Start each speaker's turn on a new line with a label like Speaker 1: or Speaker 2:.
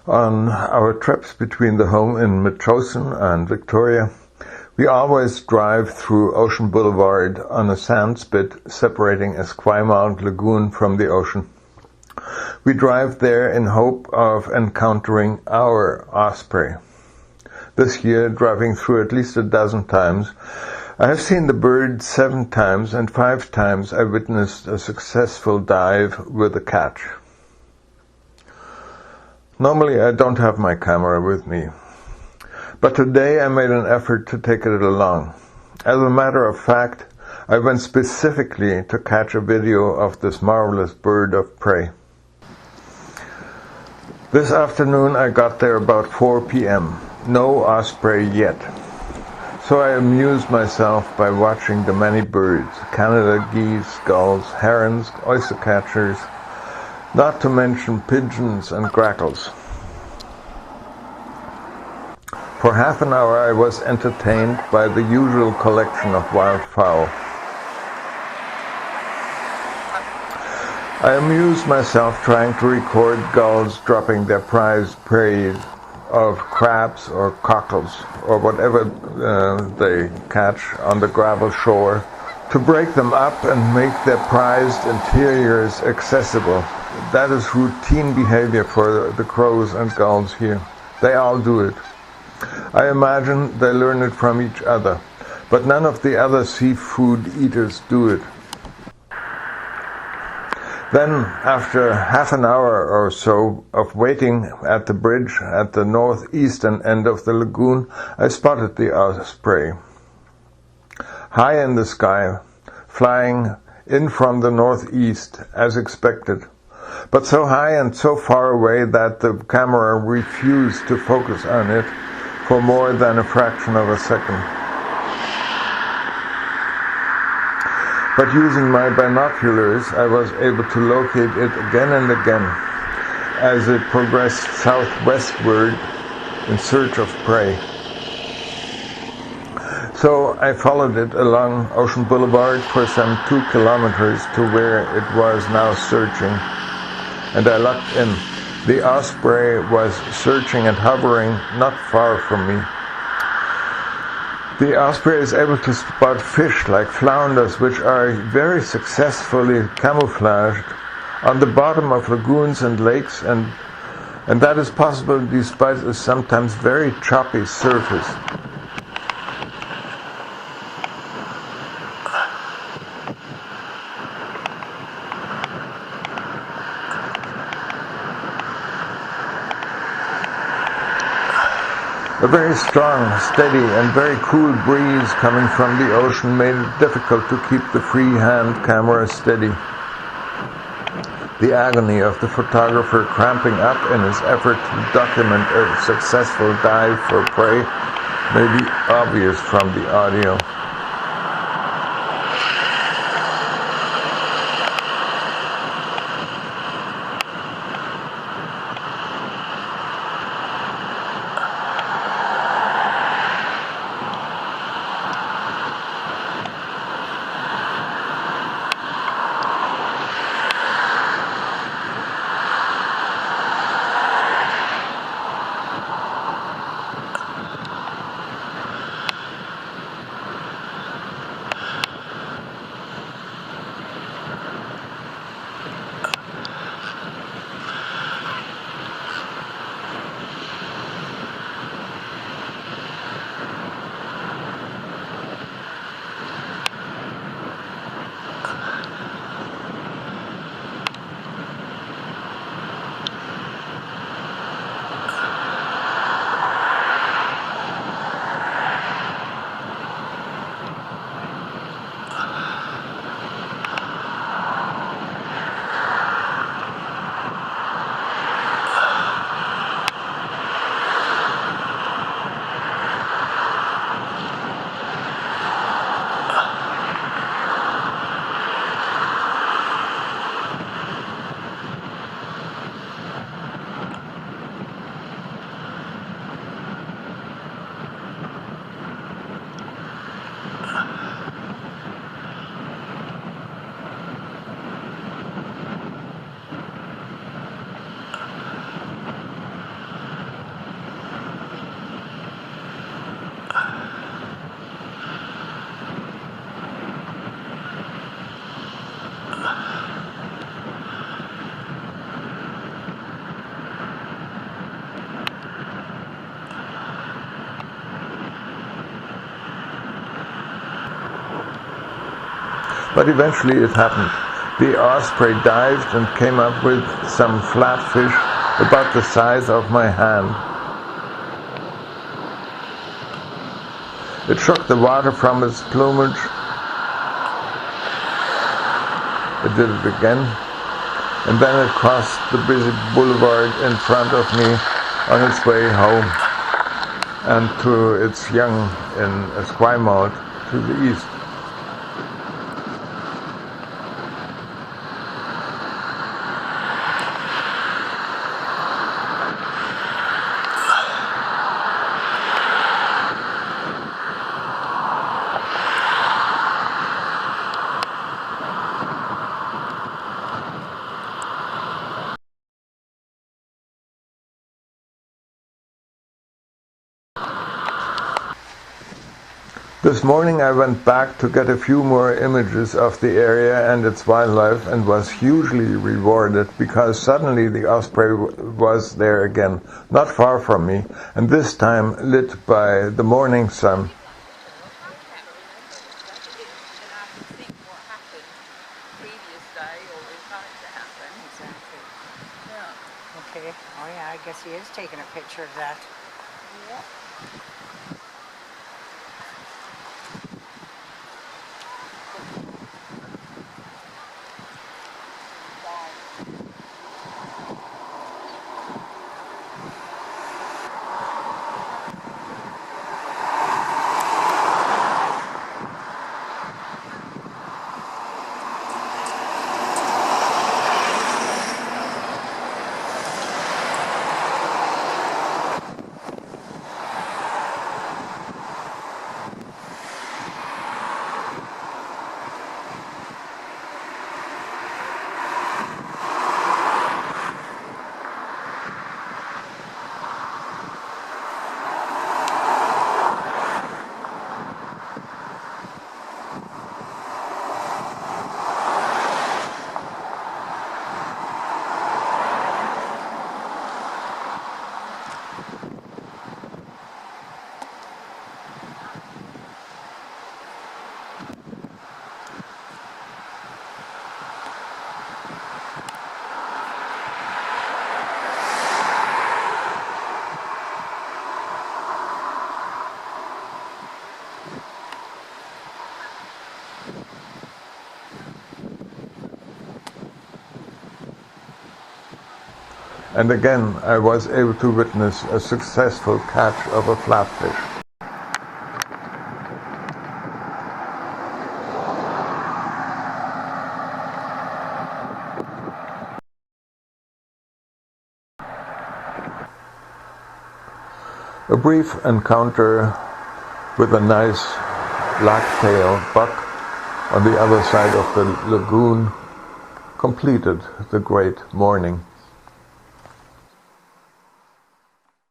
Speaker 1: On our trips between the home in Metchosin and Victoria, we always drive through Ocean Boulevard on a sand spit separating Esquimalt Lagoon from the ocean. We drive there in hope of encountering our Osprey. This year, driving through at least a dozen times, I have seen the bird 7 times, and 5 times I witnessed a successful dive with a catch. Normally I don't have my camera with me, but today I made an effort to take it along. As a matter of fact, I went specifically to catch a video of this marvelous bird of prey. This afternoon I got there about 4 p.m. No osprey yet. So I amused myself by watching the many birds, Canada geese, gulls, herons, oyster catchers, not to mention pigeons and grackles. For half an hour I was entertained by the usual collection of wildfowl. I amused myself trying to record gulls dropping their prized prey of crabs or cockles or whatever they catch on the gravel shore, to break them up and make their prized interiors accessible. That is routine behavior for the crows and gulls here. They all do it. I imagine they learn it from each other, but none of the other seafood eaters do it. Then, after half an hour or so of waiting at the bridge at the northeastern end of the lagoon, I spotted the osprey. High in the sky, flying in from the northeast, as expected, but so high and so far away that the camera refused to focus on it for more than a fraction of a second. But using my binoculars, I was able to locate it again and again as it progressed southwestward in search of prey. So I followed it along Ocean Boulevard for some 2 kilometers to where it was now searching, and I locked in. The osprey was searching and hovering not far from me. The osprey is able to spot fish like flounders, which are very successfully camouflaged on the bottom of lagoons and lakes, and that is possible despite a sometimes very choppy surface. A very strong, steady, and very cool breeze coming from the ocean made it difficult to keep the freehand camera steady. The agony of the photographer cramping up in his effort to document a successful dive for prey may be obvious from the audio. But eventually it happened. The Osprey dived and came up with some flatfish about the size of my hand. It shook the water from its plumage. It did it again, and then it crossed the busy boulevard in front of me on its way home and to its young in Esquimalt to the east. This morning I went back to get a few more images of the area and its wildlife and was hugely rewarded because suddenly the Osprey was there again, not far from me, and this time lit by the morning sun.
Speaker 2: Okay. Oh yeah, I guess he is taking a picture of that. Yeah.
Speaker 1: And again I was able to witness a successful catch of a flatfish. A brief encounter with a nice black-tailed buck on the other side of the lagoon completed the great morning.